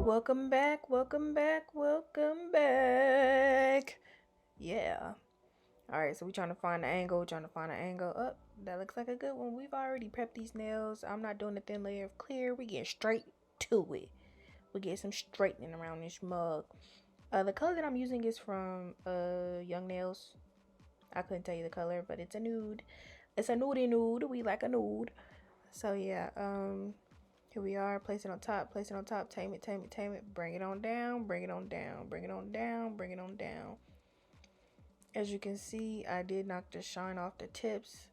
Welcome back, welcome back, welcome back. Yeah. Alright, so we're trying to find the angle, Up, that looks like a good one. We've already prepped these nails. I'm not doing a thin layer of clear. We get straight to it. We get some straightening around this mug. The color that I'm using is from Young Nails. I couldn't tell you the color, but it's a nude. It's a nudie nude. We like a nude. So yeah, here we are, place it on top, tame it, bring it on down, bring it on down, bring it on down, bring it on down. As you can see, I did knock the shine off the tips,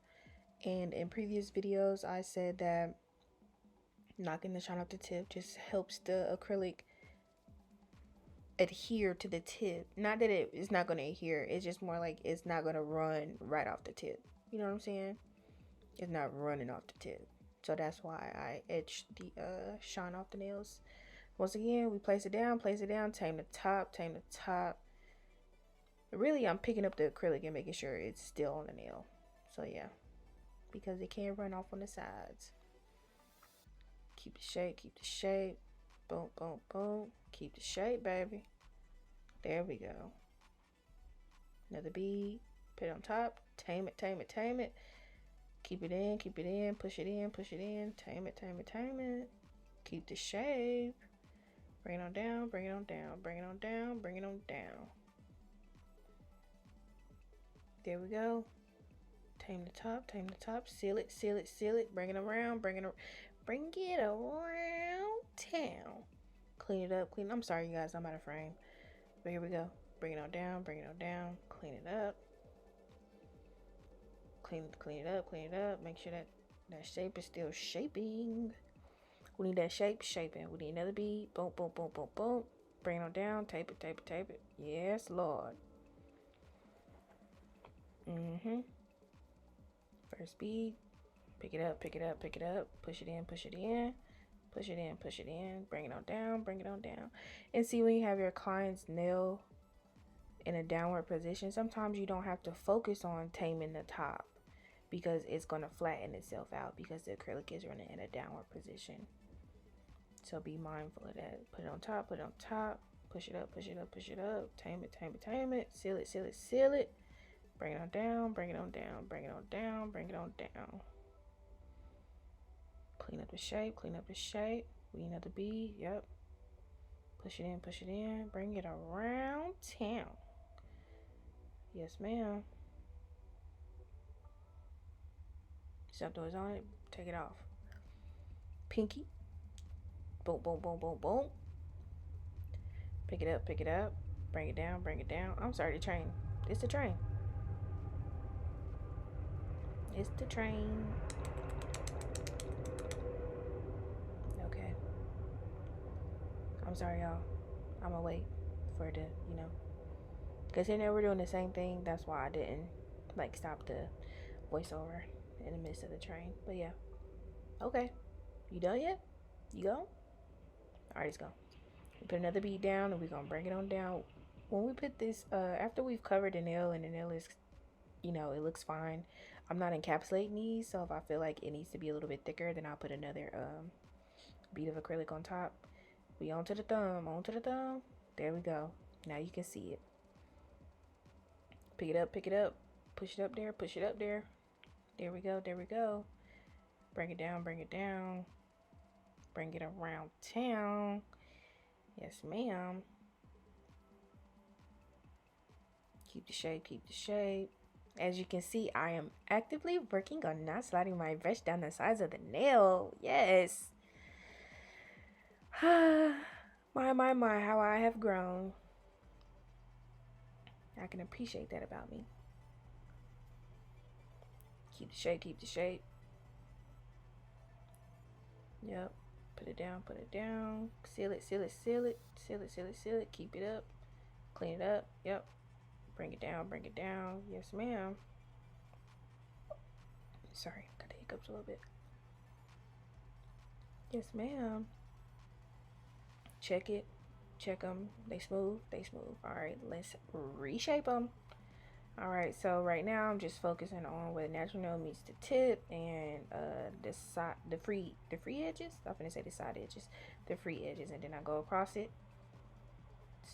and in previous videos I said that knocking the shine off the tip just helps the acrylic adhere to the tip. Not that it's not going to adhere, it's just more like it's not going to run right off the tip. You know what I'm saying? It's not running off the tip. So that's why I etched the shine off the nails. Once again, we place it down, tame the top. Really, I'm picking up the acrylic and making sure it's still on the nail. So yeah, because it can't run off on the sides. Keep the shape. Boom, boom, boom. Keep the shape, baby. There we go. Another bead. Put it on top. Tame it. Keep it in, push it in. Tame it. Keep the shape. Bring it on down. Bring it on down. There we go. Tame the top. Seal it. Bring it around town. Clean it up. I'm sorry, you guys. I'm out of frame. But here we go. Bring it on down. Clean it up. Clean it up. Make sure that shape is still shaping. We need that shape shaping. We need another bead. Boom. Bring it on down. Tape it. Yes, Lord. First bead. Pick it up. Push it in. Bring it on down. And see, when you have your client's nail in a downward position, sometimes you don't have to focus on taming the top because it's going to flatten itself out because the acrylic is running in a downward position. So be mindful of that. Put it on top. Push it up. Tame it. Seal it. Bring it on down. Clean up the shape. We need another bead. Yep. Push it in. Bring it around town. Yes, ma'am. Something was on it. Take it off. Pinky. Boom. Pick it up. Bring it down. I'm sorry, the train. It's the train. Okay. I'm sorry, y'all. I'm gonna wait for it to, because here now we're doing the same thing. That's why I didn't, stop the voiceover in the midst of the train. But yeah. Okay. You done yet? You go? Alright, let's go. We put another bead down and we're gonna bring it on down. When we put this, after we've covered the nail and the nail is, it looks fine, I'm not encapsulating these, so if I feel like it needs to be a little bit thicker, then I'll put another bead of acrylic on top. We onto the thumb. There we go. Now you can see it. Pick it up. Push it up there. There we go. Bring it down. Bring it around town. Yes, ma'am. Keep the shape. As you can see, I am actively working on not sliding my brush down the sides of the nail. Yes. My, how I have grown. I can appreciate that about me. Keep the shape. Yep. Put it down. Seal it. Keep it up. Clean it up. Yep. Bring it down. Yes, ma'am. Sorry, got the hiccups a little bit. Yes, ma'am. Check them. They smooth. All right, let's reshape them. Alright, so right now I'm just focusing on where the natural nail meets the tip and the side, the free edges. I'm gonna say the side edges, the free edges, and then I go across it,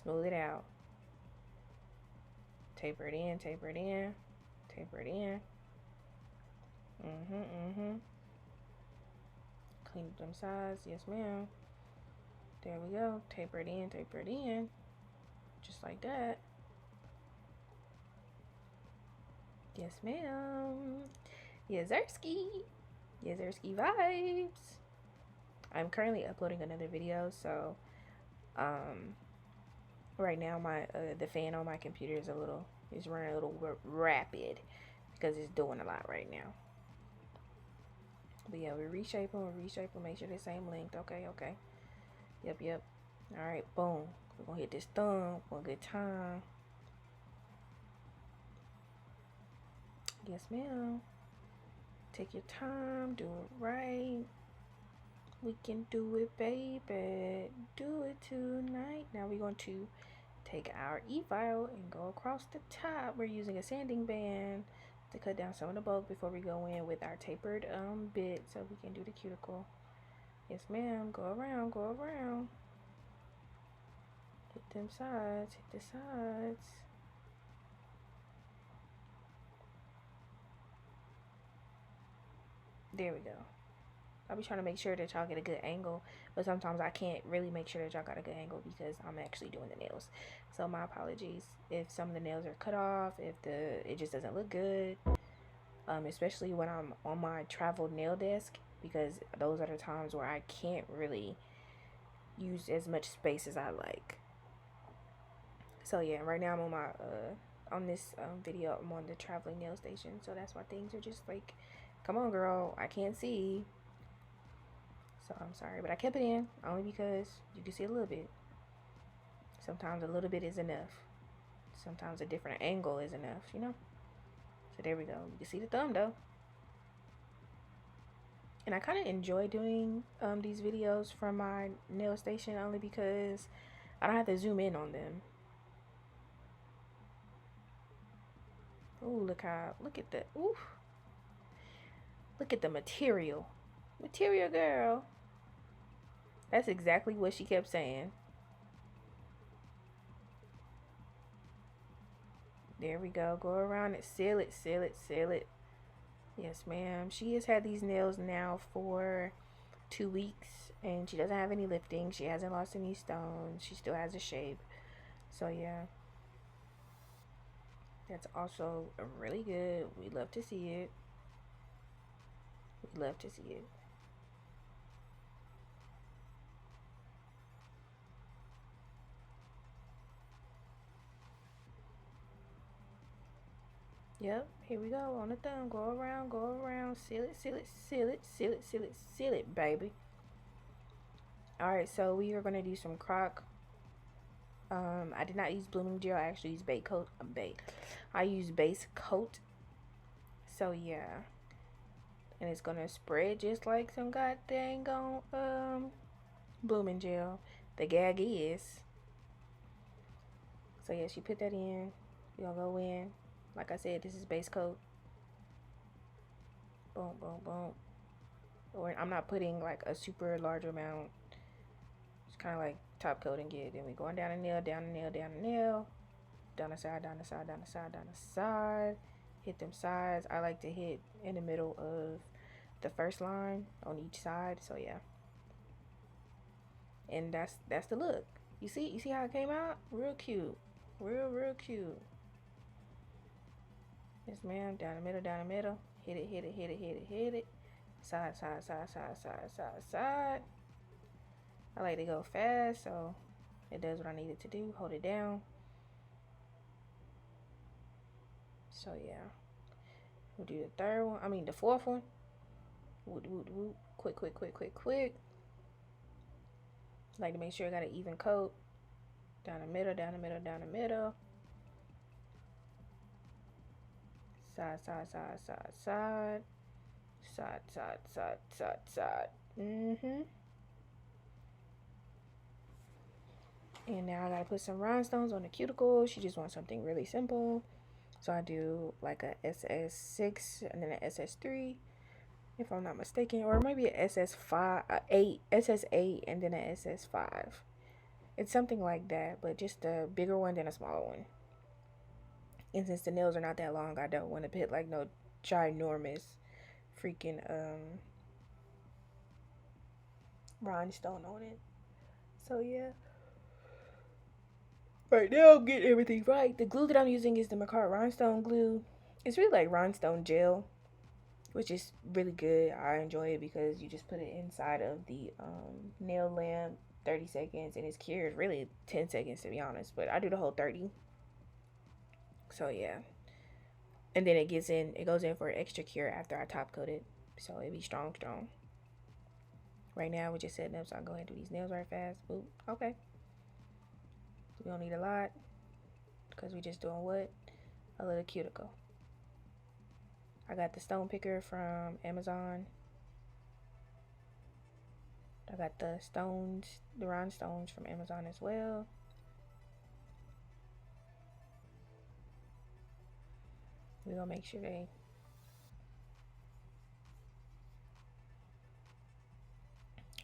smooth it out, taper it in, taper it in, taper it in. Clean up them sides, yes ma'am. There we go. Taper it in, just like that. Yes ma'am. Yazerski. Yazerski vibes. I'm currently uploading another video, so right now my the fan on my computer is running a little rapid because it's doing a lot right now. But yeah, we reshape them, make sure they're same length. Okay. Yep. Alright, boom. We're gonna hit this thumb one good time. Yes, ma'am. Take your time, do it right. We can do it, baby. Do it tonight. Now we're going to take our e-file and go across the top. We're using a sanding band to cut down some of the bulk before we go in with our tapered bit so we can do the cuticle. Yes ma'am, go around. Hit them sides, hit the sides. There we go. I'll be trying to make sure that y'all get a good angle, but sometimes I can't really make sure that y'all got a good angle because I'm actually doing the nails. So my apologies if some of the nails are cut off, if it just doesn't look good, especially when I'm on my travel nail desk, because those are the times where I can't really use as much space as I like. So yeah, right now I'm on my on this video, I'm on the traveling nail station, so that's why things are just like, come on girl, I can't see. So I'm sorry, but I kept it in only because you can see a little bit. Sometimes a little bit is enough. Sometimes a different angle is enough, you know? So there we go. You can see the thumb though. And I kind of enjoy doing these videos from my nail station only because I don't have to zoom in on them. Ooh, look at the, ooh. Look at the material. Material girl. That's exactly what she kept saying. There we go. Go around it. Seal it. Yes, ma'am. She has had these nails now for 2 weeks and she doesn't have any lifting. She hasn't lost any stones. She still has a shape. So yeah. That's also really good. We love to see it. We love to see it. Yep, here we go on the thumb. Go around, seal it, baby. Alright, so we are gonna do some croc. I did not use blooming gel, I actually used base coat. I use base coat. So yeah. And it's gonna spread just like some goddamn blooming gel. The gag is. So yes, you put that in. You're gonna go in. Like I said, this is base coat. Boom. Or I'm not putting like a super large amount. It's kind of like top coating it. Then we going down the nail, down the side. Hit them sides. I like to hit in the middle of the first line on each side. So yeah. And that's the look. You see how it came out? Real cute. Real cute. Yes, ma'am. Down the middle. Hit it. Side. I like to go fast, so it does what I need it to do. Hold it down. So yeah. We'll do the third one. I mean the fourth one. Woot. Quick. Like to make sure I got an even coat. Down the middle. Side. And now I gotta put some rhinestones on the cuticle. She just wants something really simple. So I do like a SS6 and then a SS3, if I'm not mistaken, or maybe a SS5, 8, SS8, and then a SS5. It's something like that, but just a bigger one than a smaller one. And since the nails are not that long, I don't want to put like no ginormous freaking rhinestone on it. So yeah. Right now I'm getting everything right. The glue that I'm using is the Macart rhinestone glue. It's really like rhinestone gel, which is really good. I enjoy it because you just put it inside of the nail lamp, 30 seconds, and it's cured. Really 10 seconds to be honest, but I do the whole 30. So yeah. And then it goes in for extra cure after I top coat it. So it be strong, strong. Right now we're just setting up, so I'll go ahead and do these nails right fast. Boop. Okay. We don't need a lot because we just doing what? A little cuticle. I got the stone picker from Amazon. I got the stones, the rhinestones from Amazon as well. We're gonna make sure they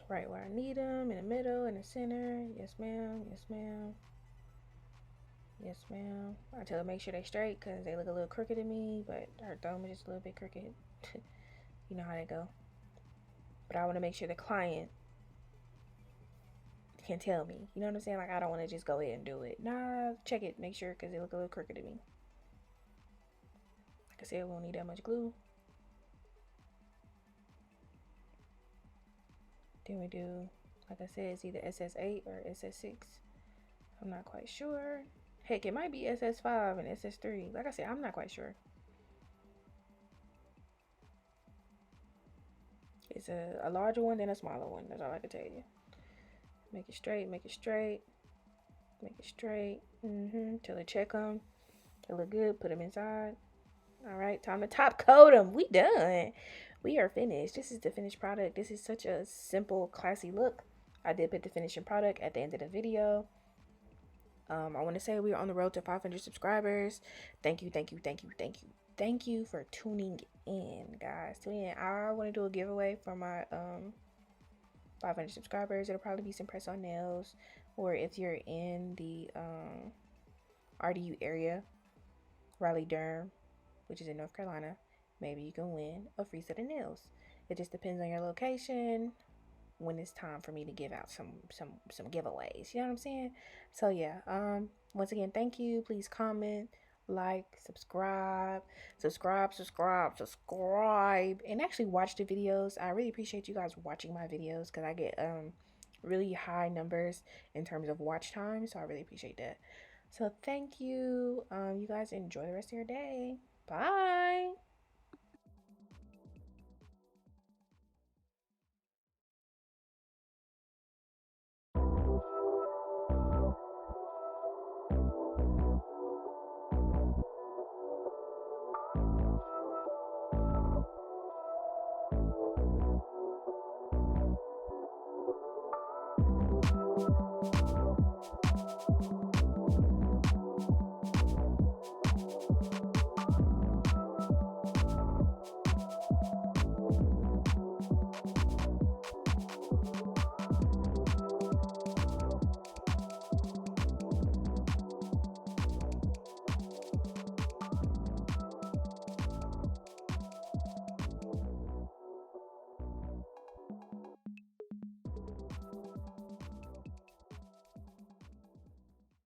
right where I need them, in the middle, in the center. Yes, ma'am. Yes, ma'am. Yes, ma'am. I tell her make sure they straight because they look a little crooked to me, but her thumb is just a little bit crooked. You know how they go. But I want to make sure the client can tell me. You know what I'm saying? Like, I don't want to just go ahead and do it. Nah, check it. Make sure because they look a little crooked to me. Like I said, we don't need that much glue. Then we do, like I said, it's either SS8 or SS6. I'm not quite sure. Heck, it might be SS5 and SS3. Like I said, I'm not quite sure. It's a larger one than a smaller one. That's all I can tell you. Make it straight, make it straight, make it straight. Till the check them. They look good. Put them inside. All right, time to top coat them. We done. We are finished. This is the finished product. This is such a simple, classy look. I did put the finishing product at the end of the video. I want to say we are on the road to 500 subscribers. Thank you, thank you, thank you, thank you, thank you for tuning in, guys. Tune in. I want to do a giveaway for my 500 subscribers. It'll probably be some press on nails, or if you're in the RDU area, Raleigh Durham, which is in North Carolina, maybe you can win a free set of nails. It just depends on your location when it's time for me to give out some giveaways. You know what I'm saying? So yeah, once again, thank you. Please comment, like, subscribe, and actually watch the videos. I really appreciate you guys watching my videos because I get really high numbers in terms of watch time, so I really appreciate that. So thank you. You guys enjoy the rest of your day. Bye.